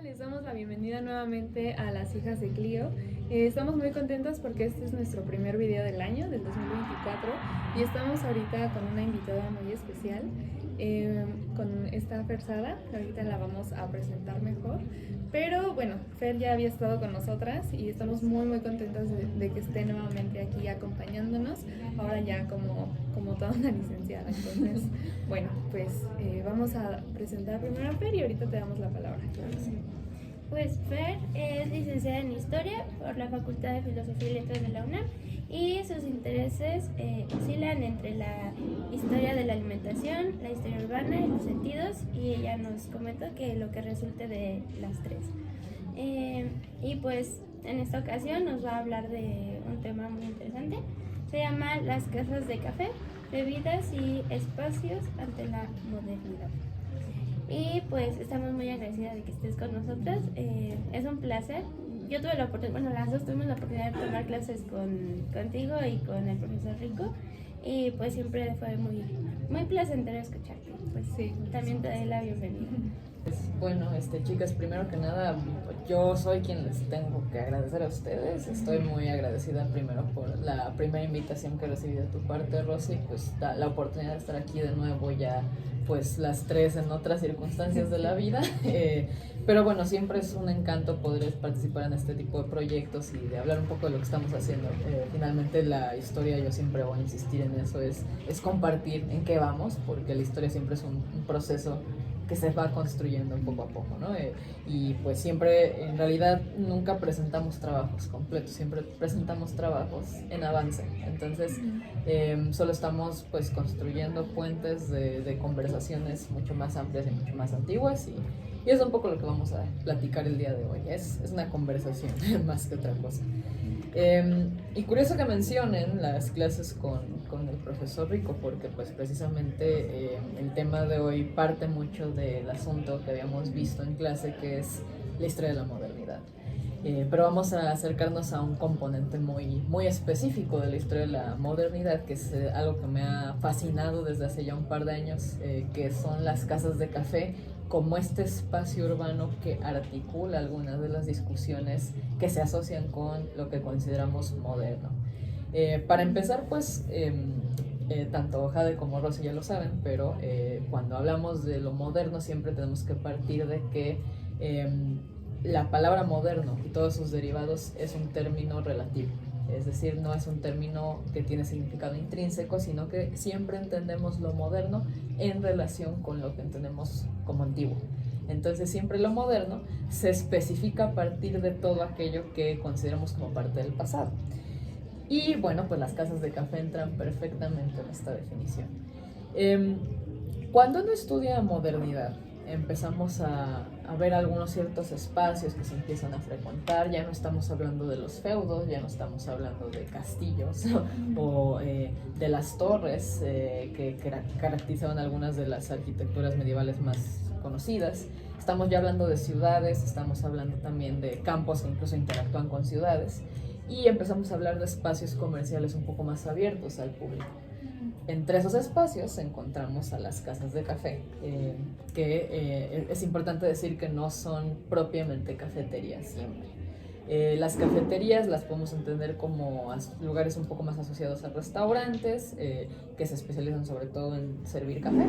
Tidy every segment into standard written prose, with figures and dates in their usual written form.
Les damos la bienvenida nuevamente a las hijas de Clio. Estamos muy contentos porque este es nuestro primer video del año, del 2024, y estamos ahorita con una invitada muy especial, con esta Fer Sada, que ahorita la vamos a presentar mejor. Pero bueno, Fer ya había estado con nosotras y estamos muy contentas de que esté nuevamente aquí acompañándonos, ahora ya como toda una licenciada. Entonces, bueno, pues vamos a presentar primero a Fer y ahorita te damos la palabra. Pues Fer es licenciada en Historia por la Facultad de Filosofía y Letras de la UNAM y sus intereses oscilan entre la historia de la alimentación, la historia urbana y los sentidos, y ella nos comentó que lo que resulte de las tres. Y pues en esta ocasión nos va a hablar de un tema muy interesante. Se llama las casas de café, bebidas y espacios ante la modernidad. Y pues estamos muy agradecidas de que estés con nosotras. Es un placer. Yo tuve la oportunidad, bueno, las dos tuvimos la oportunidad de tomar clases contigo y con el profesor Rico. Y pues siempre fue muy placentero escucharte. Pues sí, también te doy la bienvenida. Bueno, chicas, primero que nada, yo soy quien les tengo que agradecer a ustedes. Estoy muy agradecida primero por la primera invitación que recibí de tu parte, Rosy, pues la oportunidad de estar aquí de nuevo ya, pues las tres en otras circunstancias de la vida. Pero bueno, siempre es un encanto poder participar en este tipo de proyectos y de hablar un poco de lo que estamos haciendo. Finalmente la historia, yo siempre voy a insistir en eso, es compartir en qué vamos, porque la historia siempre es un proceso que se va construyendo poco a poco, ¿no? Y pues siempre, en realidad, nunca presentamos trabajos completos, siempre presentamos trabajos en avance. Entonces, solo estamos pues construyendo puentes de conversaciones mucho más amplias y mucho más antiguas, y es un poco lo que vamos a platicar el día de hoy. Es una conversación más que otra cosa. Y curioso que mencionen las clases con el profesor Rico, porque pues precisamente el tema de hoy parte mucho del asunto que habíamos visto en clase, que es la historia de la modernidad. Pero vamos a acercarnos a un componente muy específico de la historia de la modernidad, que es algo que me ha fascinado desde hace ya un par de años, que son las casas de café, como este espacio urbano que articula algunas de las discusiones que se asocian con lo que consideramos moderno. Para empezar, pues, tanto Jade como Rosy ya lo saben, pero cuando hablamos de lo moderno siempre tenemos que partir de que la palabra moderno y todos sus derivados es un término relativo. Es decir, no es un término que tiene significado intrínseco, sino que siempre entendemos lo moderno en relación con lo que entendemos como antiguo. Entonces siempre lo moderno se especifica a partir de todo aquello que consideramos como parte del pasado. Y bueno, pues las casas de café entran perfectamente en esta definición. Cuando uno estudia modernidad, empezamos a ver algunos ciertos espacios que se empiezan a frecuentar. Ya no estamos hablando de los feudos, ya no estamos hablando de castillos o de las torres que caracterizaban algunas de las arquitecturas medievales más conocidas. Estamos ya hablando de ciudades, estamos hablando también de campos que incluso interactúan con ciudades, y empezamos a hablar de espacios comerciales un poco más abiertos al público. Entre esos espacios encontramos a las casas de café, que es importante decir que no son propiamente cafeterías siempre. Las cafeterías las podemos entender como lugares un poco más asociados a restaurantes, que se especializan sobre todo en servir café,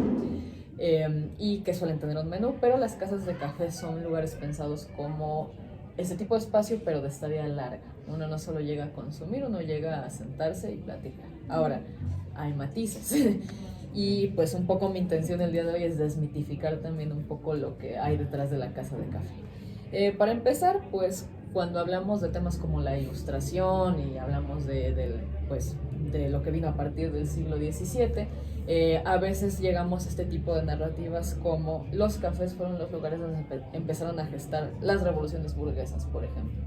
y que suelen tener un menú, pero las casas de café son lugares pensados como ese tipo de espacio, pero de estadía larga. Uno no solo llega a consumir, uno llega a sentarse y platicar. Ahora, hay matices. Y pues un poco mi intención el día de hoy es desmitificar también un poco lo que hay detrás de la casa de café. Para empezar, pues cuando hablamos de temas como la ilustración y hablamos de lo que vino a partir del siglo XVII, a veces llegamos a este tipo de narrativas como los cafés fueron los lugares donde empezaron a gestar las revoluciones burguesas, por ejemplo.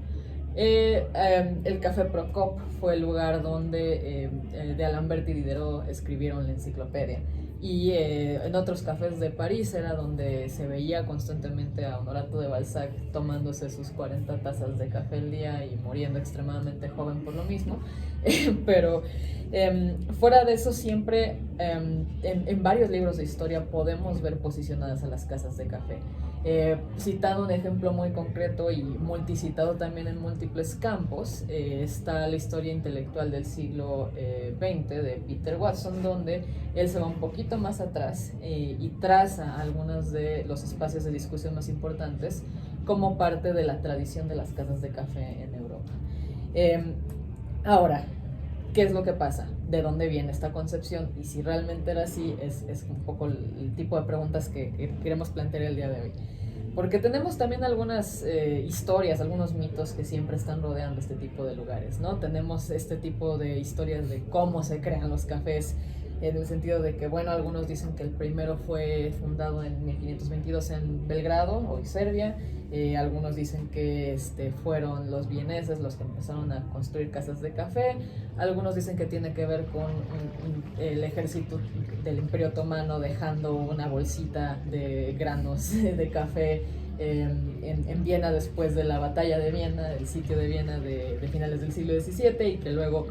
El Café Procop fue el lugar donde de Alembert y Diderot escribieron la enciclopedia. y en otros cafés de París era donde se veía constantemente a Honorato de Balzac tomándose sus 40 tazas de café al día y muriendo extremadamente joven por lo mismo. Pero fuera de eso, siempre en varios libros de historia podemos ver posicionadas a las casas de café. Citando un ejemplo muy concreto y multicitado también en múltiples campos, está la historia intelectual del siglo XX de Peter Watson, donde él se va un poquito más atrás y traza algunos de los espacios de discusión más importantes como parte de la tradición de las casas de café en Europa. Ahora, ¿qué es lo que pasa? ¿De dónde viene esta concepción? Y si realmente era así, es un poco el tipo de preguntas que queremos plantear el día de hoy. Porque tenemos también algunas historias, algunos mitos que siempre están rodeando este tipo de lugares, ¿no? Tenemos este tipo de historias de cómo se crean los cafés, en el sentido de que, bueno, algunos dicen que el primero fue fundado en 1522 en Belgrado, hoy Serbia. Algunos dicen que fueron los vieneses los que empezaron a construir casas de café. Algunos dicen que tiene que ver con el ejército del Imperio Otomano dejando una bolsita de granos de café en Viena después de la batalla de Viena, el sitio de Viena de finales del siglo XVII, y que luego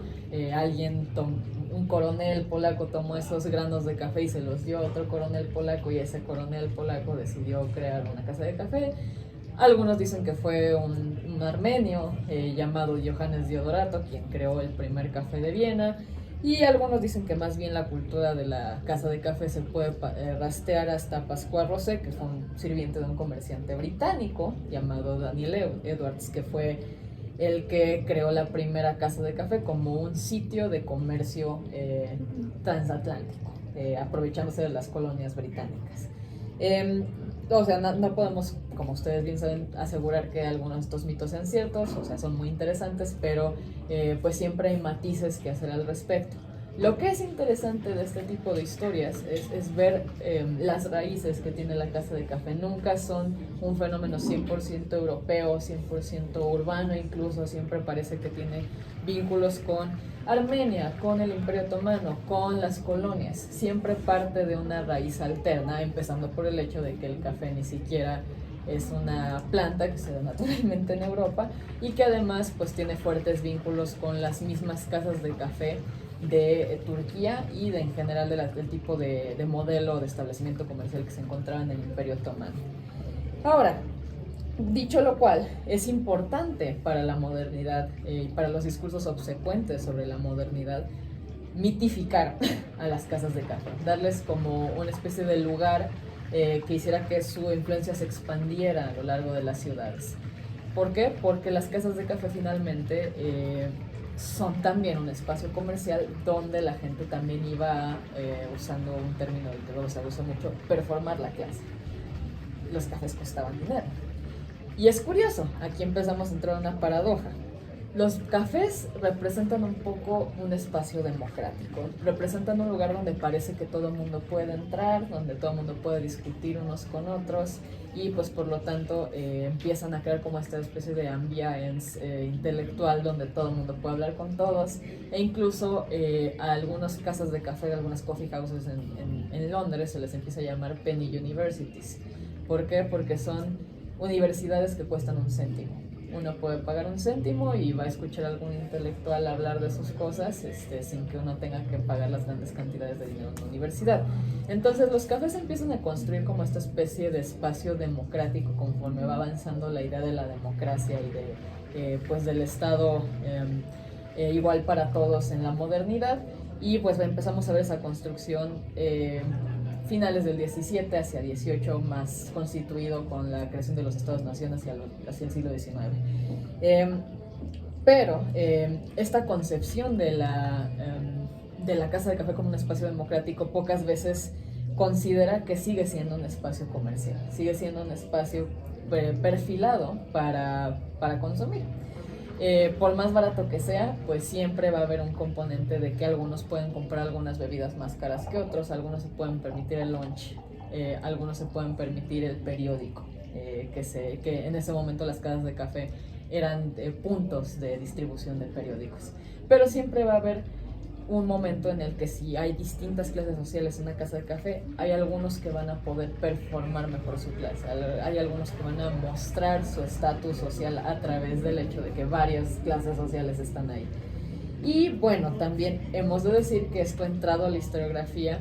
un coronel polaco tomó esos granos de café y se los dio a otro coronel polaco, y ese coronel polaco decidió crear una casa de café. Algunos dicen que fue un armenio llamado Johannes Diodorato quien creó el primer café de Viena, y algunos dicen que más bien la cultura de la casa de café se puede rastrear hasta Pascual Rosé, que fue un sirviente de un comerciante británico llamado Daniel Edwards, que fue el que creó la primera casa de café como un sitio de comercio transatlántico, aprovechándose de las colonias británicas. O sea, no podemos, como ustedes bien saben, asegurar que algunos de estos mitos sean ciertos, o sea, son muy interesantes, pero pues siempre hay matices que hacer al respecto. Lo que es interesante de este tipo de historias es ver las raíces que tiene la casa de café. Nunca son un fenómeno 100% europeo, 100% urbano, incluso siempre parece que tiene vínculos con Armenia, con el Imperio Otomano, con las colonias. Siempre parte de una raíz alterna, empezando por el hecho de que el café ni siquiera es una planta que se da naturalmente en Europa, y que además pues tiene fuertes vínculos con las mismas casas de café de Turquía y en general del tipo de modelo de establecimiento comercial que se encontraba en el Imperio Otomano. Ahora, dicho lo cual, es importante para la modernidad y para los discursos subsecuentes sobre la modernidad mitificar a las casas de café, darles como una especie de lugar que hiciera que su influencia se expandiera a lo largo de las ciudades. ¿Por qué? Porque las casas de café finalmente son también un espacio comercial donde la gente también iba, usando un término del que luego se usa mucho, performar la clase. Los cafés costaban dinero. Y es curioso, aquí empezamos a entrar en una paradoja. Los cafés representan un poco un espacio democrático, representan un lugar donde parece que todo el mundo puede entrar, donde todo el mundo puede discutir unos con otros, y pues por lo tanto empiezan a crear como esta especie de ambiance intelectual donde todo el mundo puede hablar con todos, e incluso a algunas casas de café, algunas coffee houses en Londres se les empieza a llamar penny universities. ¿Por qué? Porque son universidades que cuestan un céntimo. Uno puede pagar un céntimo y va a escuchar a algún intelectual hablar de sus cosas sin que uno tenga que pagar las grandes cantidades de dinero en la universidad. Entonces los cafés empiezan a construir como esta especie de espacio democrático conforme va avanzando la idea de la democracia y pues del Estado igual para todos en la modernidad, y pues empezamos a ver esa construcción finales del 17 hacia 18, más constituido con la creación de los Estados-Nación hacia el siglo XIX. Pero esta concepción de la casa de café como un espacio democrático pocas veces considera que sigue siendo un espacio comercial, sigue siendo un espacio perfilado para consumir. Por más barato que sea, pues siempre va a haber un componente de que algunos pueden comprar algunas bebidas más caras que otros, algunos se pueden permitir el lunch, algunos se pueden permitir el periódico, que en ese momento las casas de café eran puntos de distribución de periódicos. Pero siempre va a haber un momento en el que si hay distintas clases sociales en una casa de café, hay algunos que van a poder performar mejor su clase, hay algunos que van a mostrar su estatus social a través del hecho de que varias clases sociales están ahí. Y bueno, también hemos de decir que esto ha entrado a la historiografía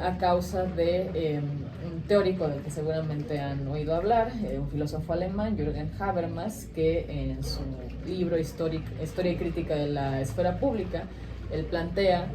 a causa de un teórico del que seguramente han oído hablar, un filósofo alemán, Jürgen Habermas, que en su libro Historia y Crítica de la Esfera Pública, él plantea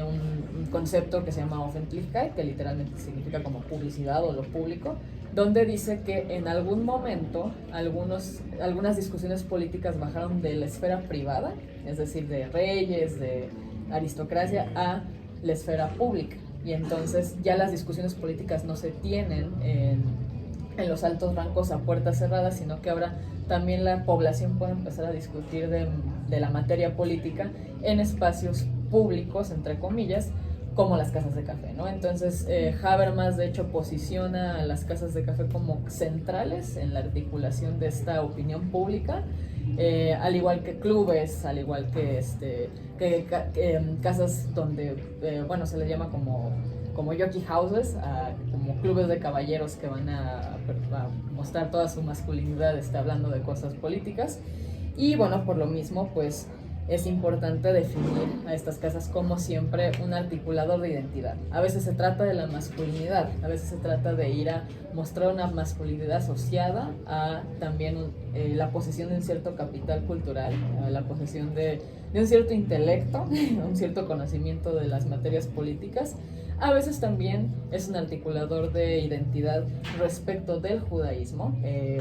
un concepto que se llama Öffentlichkeit, que literalmente significa como publicidad o lo público, donde dice que en algún momento algunas discusiones políticas bajaron de la esfera privada, es decir, de reyes, de aristocracia, a la esfera pública. Y entonces ya las discusiones políticas no se tienen en los altos rangos a puertas cerradas, sino que ahora también la población puede empezar a discutir de la materia política en espacios públicos, entre comillas, como las casas de café, ¿no? Entonces Habermas de hecho posiciona a las casas de café como centrales en la articulación de esta opinión pública, al igual que clubes, al igual que casas donde, bueno, se les llama como jockey houses, como clubes de caballeros que van a mostrar toda su masculinidad hablando de cosas políticas. Y bueno, por lo mismo, pues es importante definir a estas casas como siempre un articulador de identidad. A veces se trata de la masculinidad, a veces se trata de ir a mostrar una masculinidad asociada a también la posesión de un cierto capital cultural, a la posesión de un cierto intelecto, un cierto conocimiento de las materias políticas. A veces también es un articulador de identidad respecto del judaísmo.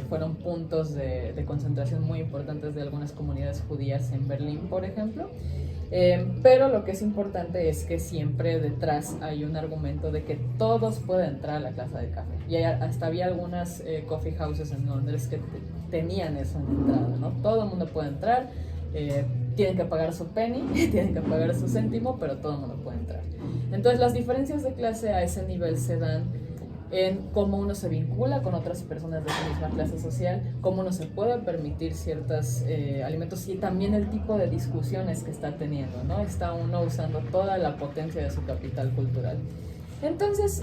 Fueron puntos de concentración muy importantes de algunas comunidades judías en Berlín, por ejemplo. Pero lo que es importante es que siempre detrás hay un argumento de que todos pueden entrar a la casa de café. Y hasta había algunas coffee houses en Londres que tenían eso en entrada, ¿no? Todo el mundo puede entrar, tienen que pagar su penny, tienen que pagar su céntimo, pero todo el mundo puede entrar. Entonces las diferencias de clase a ese nivel se dan en cómo uno se vincula con otras personas de la misma clase social, cómo uno se puede permitir ciertos alimentos y también el tipo de discusiones que está teniendo, ¿no? Está uno usando toda la potencia de su capital cultural. Entonces,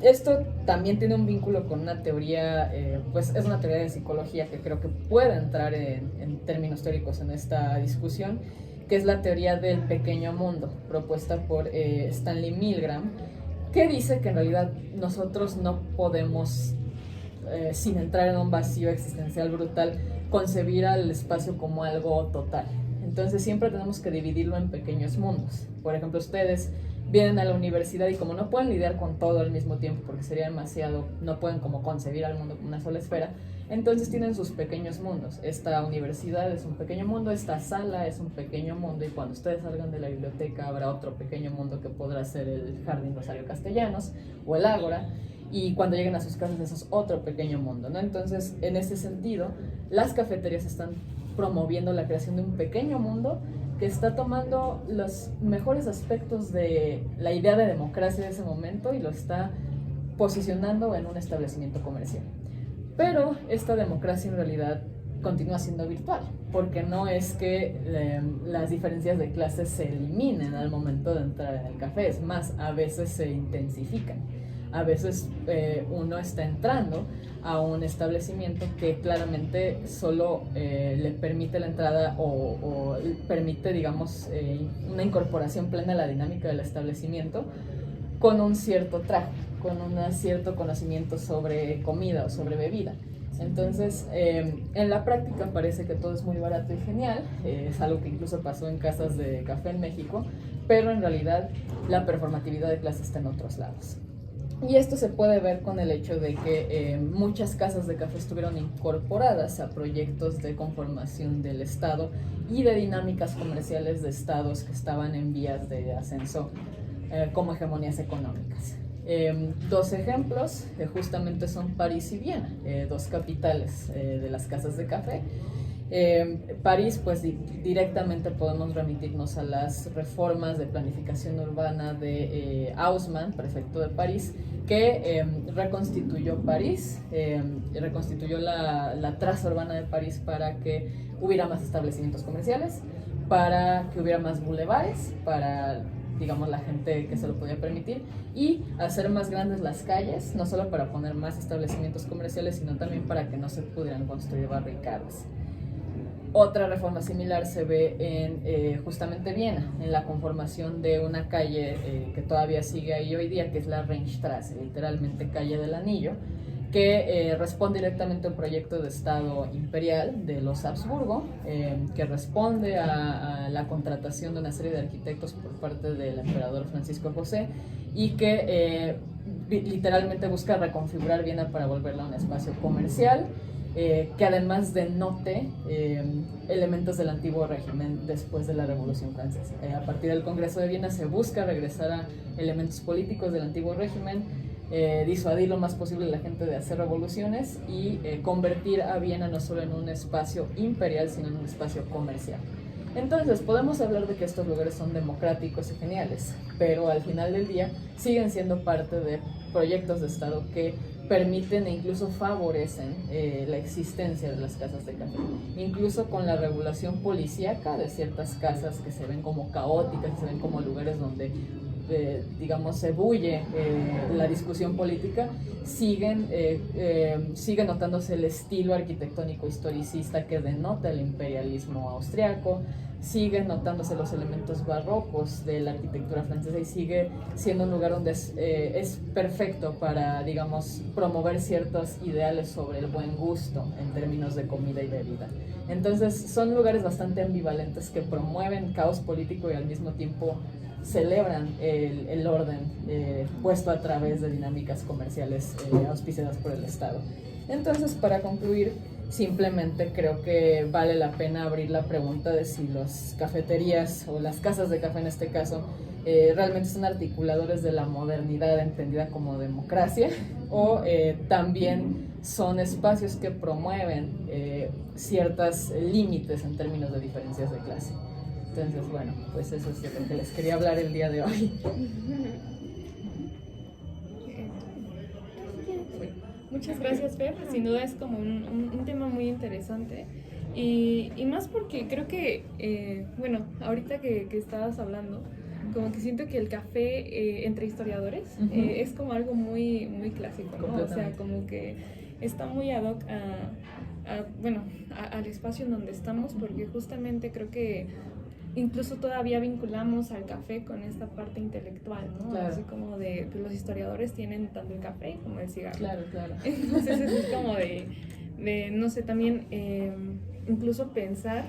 esto también tiene un vínculo con una teoría, pues es una teoría de psicología que creo que puede entrar en términos teóricos en esta discusión, que es la teoría del pequeño mundo, propuesta por Stanley Milgram, que dice que en realidad nosotros no podemos, sin entrar en un vacío existencial brutal, concebir al espacio como algo total. Entonces siempre tenemos que dividirlo en pequeños mundos. Por ejemplo, ustedes vienen a la universidad y como no pueden lidiar con todo al mismo tiempo, porque sería demasiado, no pueden como concebir al mundo como una sola esfera, entonces tienen sus pequeños mundos. Esta universidad es un pequeño mundo, esta sala es un pequeño mundo, y cuando ustedes salgan de la biblioteca habrá otro pequeño mundo que podrá ser el Jardín Rosario Castellanos o el Ágora, y cuando lleguen a sus casas eso es otro pequeño mundo, ¿no? Entonces, en ese sentido, las cafeterías están promoviendo la creación de un pequeño mundo que está tomando los mejores aspectos de la idea de democracia de ese momento y lo está posicionando en un establecimiento comercial. Pero esta democracia en realidad continúa siendo virtual, porque no es que las diferencias de clases se eliminen al momento de entrar en el café, es más, a veces se intensifican. A veces uno está entrando a un establecimiento que claramente solo le permite la entrada o permite, digamos, una incorporación plena a la dinámica del establecimiento con un cierto traje, con un cierto conocimiento sobre comida o sobre bebida. Entonces, en la práctica parece que todo es muy barato y genial, es algo que incluso pasó en casas de café en México, pero en realidad la performatividad de clase está en otros lados. Y esto se puede ver con el hecho de que muchas casas de café estuvieron incorporadas a proyectos de conformación del Estado y de dinámicas comerciales de estados que estaban en vías de ascenso como hegemonías económicas. Dos ejemplos justamente son París y Viena, dos capitales de las casas de café. París, pues directamente podemos remitirnos a las reformas de planificación urbana de Haussmann, prefecto de París, que reconstituyó París, reconstituyó la traza urbana de París para que hubiera más establecimientos comerciales, para que hubiera más bulevares, para, digamos, la gente que se lo podía permitir, y hacer más grandes las calles, no solo para poner más establecimientos comerciales, sino también para que no se pudieran construir barricadas. Otra reforma similar se ve en justamente Viena, en la conformación de una calle que todavía sigue ahí hoy día, que es la Ringstraße, literalmente calle del anillo, que responde directamente a un proyecto de Estado imperial de los Habsburgo, que responde a la contratación de una serie de arquitectos por parte del emperador Francisco José, y que literalmente busca reconfigurar Viena para volverla un espacio comercial, que además denote elementos del antiguo régimen después de la Revolución Francesa. A partir del Congreso de Viena se busca regresar a elementos políticos del antiguo régimen, disuadir lo más posible a la gente de hacer revoluciones y convertir a Viena no solo en un espacio imperial, sino en un espacio comercial. Entonces podemos hablar de que estos lugares son democráticos y geniales, pero al final del día siguen siendo parte de proyectos de Estado que permiten e incluso favorecen la existencia de las casas de café. Incluso con la regulación policíaca de ciertas casas que se ven como caóticas, que se ven como lugares donde digamos, se bulle la discusión política, sigue notándose el estilo arquitectónico historicista que denota el imperialismo austriaco, siguen notándose los elementos barrocos de la arquitectura francesa y sigue siendo un lugar donde es perfecto para, digamos, promover ciertos ideales sobre el buen gusto en términos de comida y bebida. Entonces son lugares bastante ambivalentes que promueven caos político y al mismo tiempo celebran el orden puesto a través de dinámicas comerciales auspiciadas por el Estado. Entonces, para concluir, simplemente creo que vale la pena abrir la pregunta de si las cafeterías o las casas de café en este caso realmente son articuladores de la modernidad entendida como democracia o también son espacios que promueven ciertos límites en términos de diferencias de clase. Entonces, bueno, pues eso es de lo que les quería hablar el día de hoy. Muchas gracias, Fer. Sin duda es como un tema muy interesante y más porque creo que, bueno, ahorita que estabas hablando, como que siento que el café entre historiadores es como algo muy, muy clásico, ¿no? O sea, como que está muy ad hoc al espacio en donde estamos, porque justamente creo que incluso todavía vinculamos al café con esta parte intelectual, ¿no? Claro. Así como de que los historiadores tienen tanto el café como el cigarro. Claro, claro. Entonces eso es como de no sé, también incluso pensar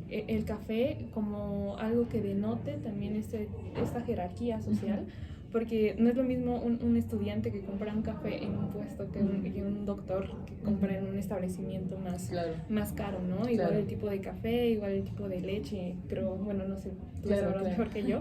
el café como algo que denote también esta jerarquía social, porque no es lo mismo un estudiante que compra un café en un puesto que un doctor que compra en un establecimiento más caro, ¿no? Igual Claro. el tipo de café, igual el tipo de leche, pero bueno, no sé, tú Claro, sabrás claro. mejor que yo.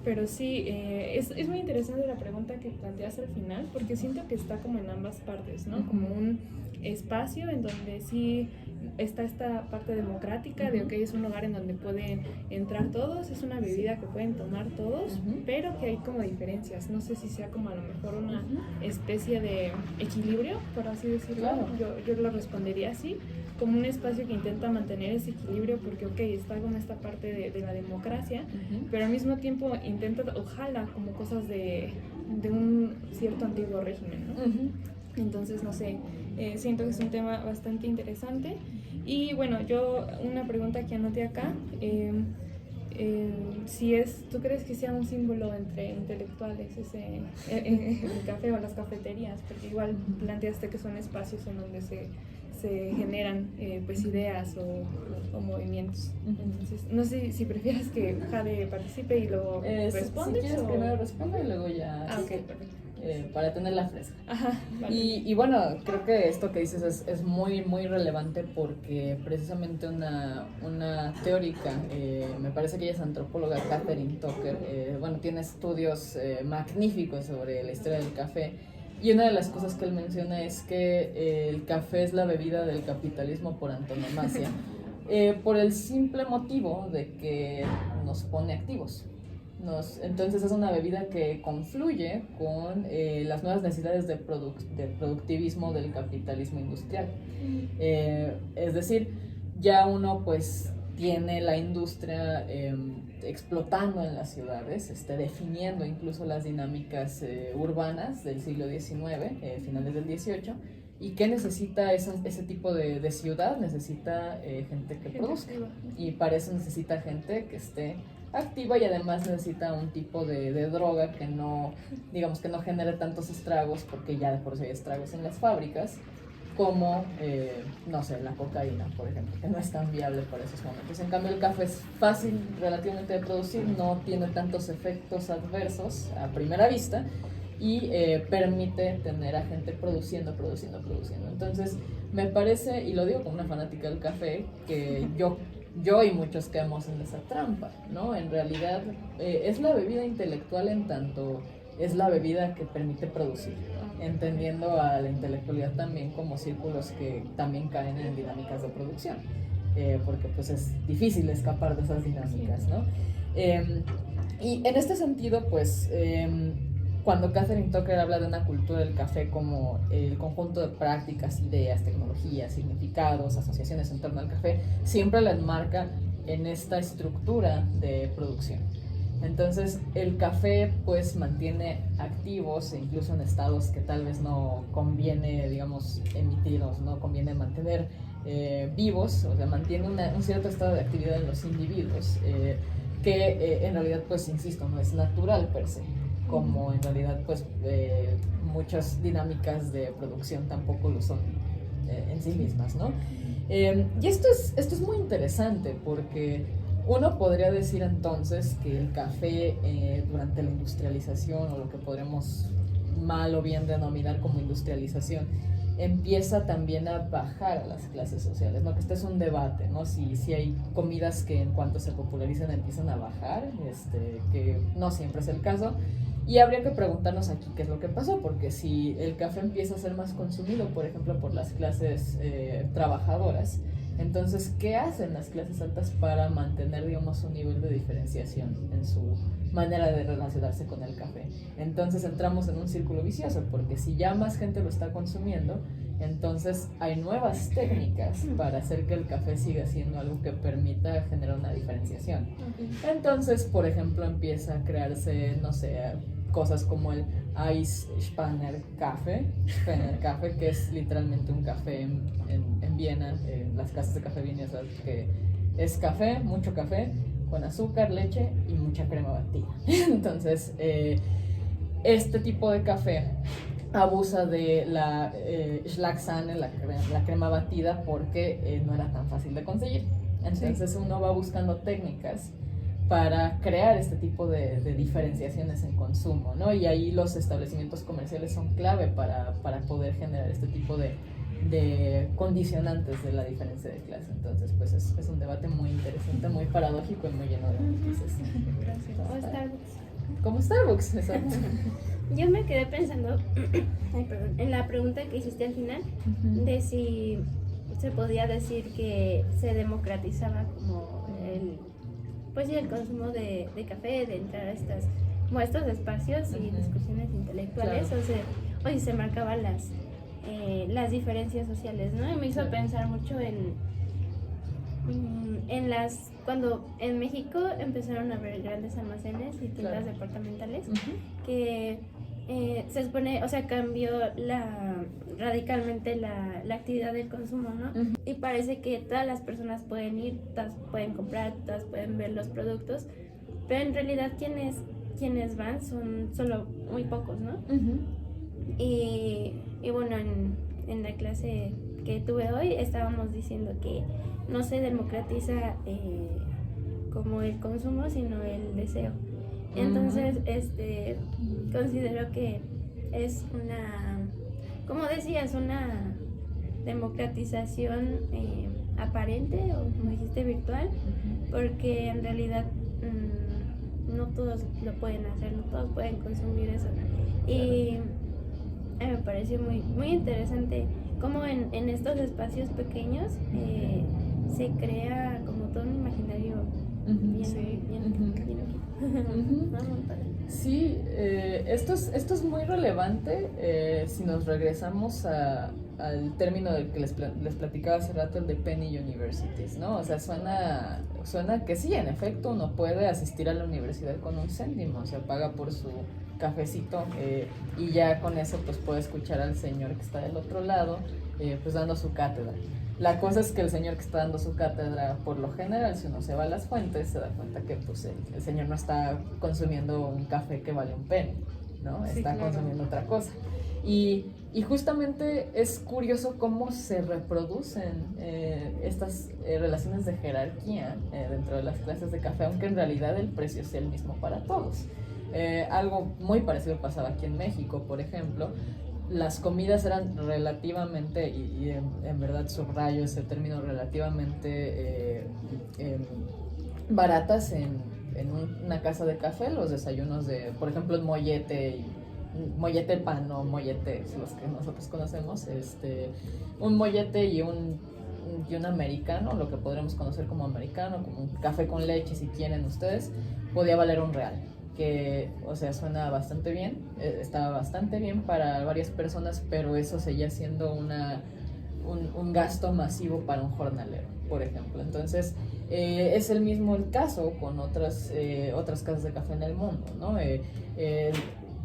Pero sí, es muy interesante la pregunta que planteas al final, porque siento que está como en ambas partes, ¿no? Como un espacio en donde sí está esta parte democrática de, ok, es un lugar en donde pueden entrar todos, es una bebida que pueden tomar todos, pero que hay como diferencias. No sé si sea como a lo mejor una especie de equilibrio, por así decirlo. Claro. Yo lo respondería así, como un espacio que intenta mantener ese equilibrio, porque, ok, está como esta parte de la democracia, pero al mismo tiempo intenta, ojalá, como cosas de un cierto antiguo régimen, ¿no? Entonces, no sé, siento que es un tema bastante interesante. Y bueno, yo una pregunta que anoté acá, si ¿tú crees que sea un símbolo entre intelectuales el café o las cafeterías? Porque igual planteaste que son espacios en donde se generan pues ideas o movimientos. Entonces, no sé si prefieras que Jade participe y luego respondes. Si quieres, primero respondo y luego ya. Ah, ok, perfecto. Para tenerla fresca. Ajá, vale. Y bueno, creo que esto que dices es muy, muy relevante porque precisamente una teórica, me parece que ella es antropóloga, Catherine Tucker, bueno, tiene estudios magníficos sobre la historia del café. Y una de las cosas que él menciona es que el café es la bebida del capitalismo por antonomasia, por el simple motivo de que nos pone activos. Entonces es una bebida que confluye con las nuevas necesidades de productivismo del capitalismo industrial. Es decir, ya uno pues tiene la industria explotando en las ciudades, definiendo incluso las dinámicas urbanas del siglo XIX, finales del XVIII, y que necesita ese tipo de ciudad, necesita gente que produzca, y para eso necesita gente que esté activa, y además necesita un tipo de droga que no, digamos, que no genere tantos estragos, porque ya de por sí hay estragos en las fábricas, como, no sé, la cocaína, por ejemplo, que no es tan viable para esos momentos. En cambio, el café es fácil relativamente de producir, no tiene tantos efectos adversos a primera vista, y permite tener a gente produciendo. Entonces, me parece, y lo digo como una fanática del café, que yo y muchos caemos en esa trampa, ¿no? En realidad, es la bebida intelectual en tanto es la bebida que permite producir, entendiendo a la intelectualidad también como círculos que también caen en dinámicas de producción, porque pues es difícil escapar de esas dinámicas, ¿no? Y en este sentido, pues, cuando Catherine Tucker habla de una cultura del café como el conjunto de prácticas, ideas, tecnologías, significados, asociaciones en torno al café, siempre la enmarca en esta estructura de producción. Entonces, el café pues mantiene activos, incluso en estados que tal vez no conviene, digamos, emitirlos, no conviene mantener vivos, o sea, mantiene un cierto estado de actividad en los individuos, que en realidad, pues, insisto, no es natural per se, como en realidad, pues, muchas dinámicas de producción tampoco lo son en sí mismas, ¿no? Y esto es muy interesante porque uno podría decir entonces que el café durante la industrialización, o lo que podremos mal o bien denominar como industrialización, empieza también a bajar a las clases sociales, ¿no? Que este es un debate, ¿no? Si hay comidas que en cuanto se popularizan empiezan a bajar, que no siempre es el caso. Y habría que preguntarnos aquí qué es lo que pasó, porque si el café empieza a ser más consumido, por ejemplo, por las clases trabajadoras, entonces, ¿qué hacen las clases altas para mantener, digamos, un nivel de diferenciación en su manera de relacionarse con el café? Entonces entramos en un círculo vicioso, porque si ya más gente lo está consumiendo, entonces hay nuevas técnicas para hacer que el café siga siendo algo que permita generar una diferenciación. Entonces, por ejemplo, empieza a crearse, no sé, cosas como el Eisspanner Café, que es literalmente un café en Viena, en las casas de café vienesas, que es café, mucho café, con azúcar, leche y mucha crema batida. Entonces, este tipo de café abusa de la Schlagsahne, la crema batida, porque no era tan fácil de conseguir. Entonces uno va buscando técnicas para crear este tipo de diferenciaciones en consumo, ¿no? Y ahí los establecimientos comerciales son clave para poder generar este tipo de condicionantes de la diferencia de clase. Entonces, pues es un debate muy interesante, muy paradójico y muy lleno de matices. Gracias. O Starbucks. Como Starbucks, exacto. Yo me quedé pensando en la pregunta que hiciste al final, de si se podía decir que se democratizaba como el consumo de café, de entrar a estos espacios y discusiones intelectuales, claro. o si se marcaban las diferencias sociales, ¿no? Y me hizo pensar mucho cuando en México empezaron a haber grandes almacenes y tiendas departamentales, que se supone, o sea, cambió radicalmente la actividad del consumo, ¿no? Y parece que todas las personas pueden ir, todas pueden comprar, todas pueden ver los productos, pero en realidad quienes van son solo muy pocos, ¿no? Y bueno, en la clase que tuve hoy estábamos diciendo que no se democratiza como el consumo, sino el deseo. Entonces, considero que es como decías, una democratización aparente, o como dijiste, virtual, porque en realidad no todos lo pueden hacer, no todos pueden consumir eso. Y me pareció muy, muy interesante cómo en estos espacios pequeños se crea como todo un imaginario bien Sí, esto es muy relevante si nos regresamos al término del que les platicaba hace rato, el de Penny Universities, ¿no? O sea, suena que sí, en efecto, uno puede asistir a la universidad con un céntimo, o sea, paga por su cafecito y ya con eso pues puede escuchar al señor que está del otro lado pues dando su cátedra. La cosa es que el señor que está dando su cátedra, por lo general, si uno se va a las fuentes, se da cuenta que pues, el señor no está consumiendo un café que vale un penny, ¿no? Sí, está claro. consumiendo otra cosa. Y justamente es curioso cómo se reproducen estas relaciones de jerarquía dentro de las clases de café, aunque en realidad el precio sea el mismo para todos. Algo muy parecido pasaba aquí en México, por ejemplo. Las comidas eran relativamente, y en verdad subrayo ese término, relativamente baratas en una casa de café. Los desayunos de, por ejemplo, el mollete pan o mollete, los que nosotros conocemos, un mollete y un americano, lo que podremos conocer como americano, como un café con leche si quieren ustedes, podía valer $1, que, o sea, suena bastante bien, estaba bastante bien para varias personas, pero eso seguía siendo un gasto masivo para un jornalero, por ejemplo. Entonces, es el mismo el caso con otras casas de café en el mundo, ¿no?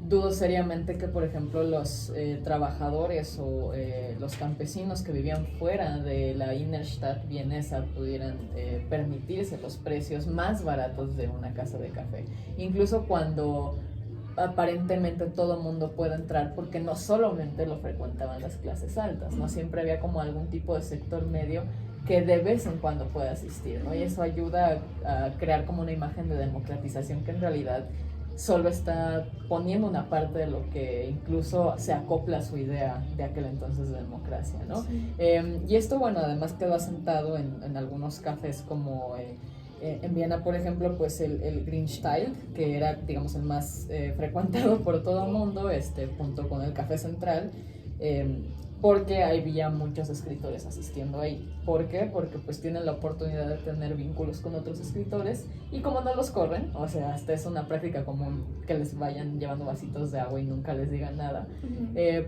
Dudo seriamente que, por ejemplo, los trabajadores o los campesinos que vivían fuera de la Innenstadt vienesa pudieran permitirse los precios más baratos de una casa de café. Incluso cuando aparentemente todo el mundo puede entrar, porque no solamente lo frecuentaban las clases altas, ¿no? Siempre había como algún tipo de sector medio que de vez en cuando puede asistir, ¿no? Y eso ayuda a crear como una imagen de democratización que en realidad solo está poniendo una parte de lo que incluso se acopla a su idea de aquel entonces de democracia, ¿no? Sí. Y esto, bueno, además quedó asentado en algunos cafés como en Viena, por ejemplo, pues el Grünstein, que era, digamos, el más frecuentado por todo el mundo, junto con el Café Central, porque había muchos escritores asistiendo ahí. ¿Por qué? Porque pues tienen la oportunidad de tener vínculos con otros escritores y como no los corren, o sea, hasta es una práctica común que les vayan llevando vasitos de agua y nunca les digan nada,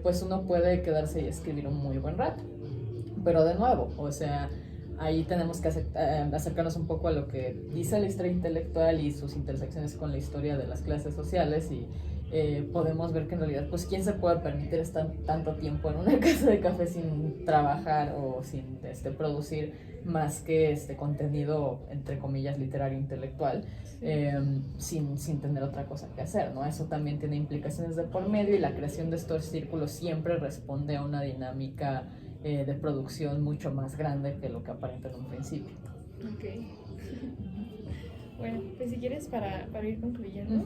pues uno puede quedarse y escribir un muy buen rato. Pero de nuevo, o sea, ahí tenemos que acercarnos un poco a lo que dice la historia intelectual y sus intersecciones con la historia de las clases sociales y podemos ver que en realidad, pues, ¿quién se puede permitir estar tanto tiempo en una casa de café sin trabajar o sin producir más que contenido, entre comillas, literario intelectual, sin tener otra cosa que hacer, ¿no? Eso también tiene implicaciones de por medio y la creación de estos círculos siempre responde a una dinámica de producción mucho más grande que lo que aparenta en un principio. Ok. Bueno, pues si quieres para ir concluyendo,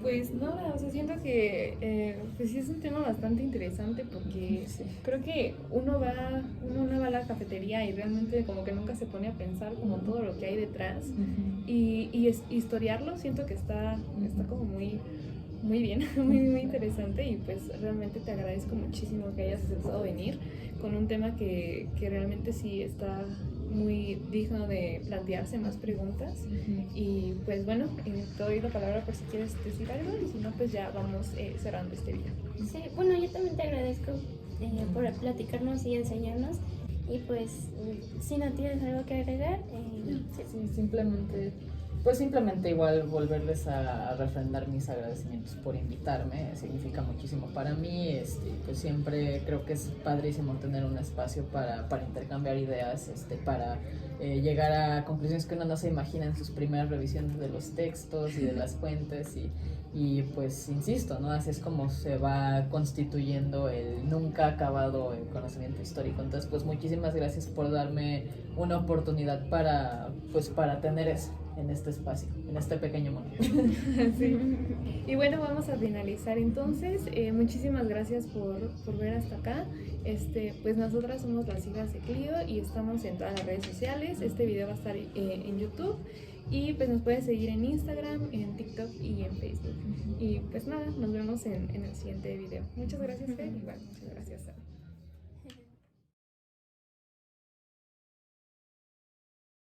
pues nada, o sea, siento que pues sí es un tema bastante interesante porque creo que uno no va a la cafetería y realmente como que nunca se pone a pensar como todo lo que hay detrás y historiarlo, siento que está como muy bien, muy interesante y pues realmente te agradezco muchísimo que hayas aceptado venir con un tema que realmente sí está muy digno de plantearse más preguntas y pues bueno, te doy la palabra por si quieres decir algo y si no pues ya vamos cerrando este video. Sí, bueno, yo también te agradezco por platicarnos y enseñarnos y pues si no tienes algo que agregar sí, simplemente igual volverles a refrendar mis agradecimientos por invitarme, significa muchísimo para mí, pues siempre creo que es padrísimo tener un espacio para intercambiar ideas, para llegar a conclusiones que uno no se imagina en sus primeras revisiones de los textos y de las fuentes y pues insisto, ¿no? Así es como se va constituyendo el nunca acabado conocimiento histórico. Entonces pues muchísimas gracias por darme una oportunidad para tener eso en este espacio, en este pequeño mundo. Sí. Y bueno, vamos a finalizar entonces. Muchísimas gracias por ver hasta acá. Pues nosotras somos las hijas de Clio y estamos en todas las redes sociales. Este video va a estar en YouTube y pues nos puedes seguir en Instagram, en TikTok y en Facebook. Y pues nada, nos vemos en el siguiente video. Muchas gracias, Fer. Igual.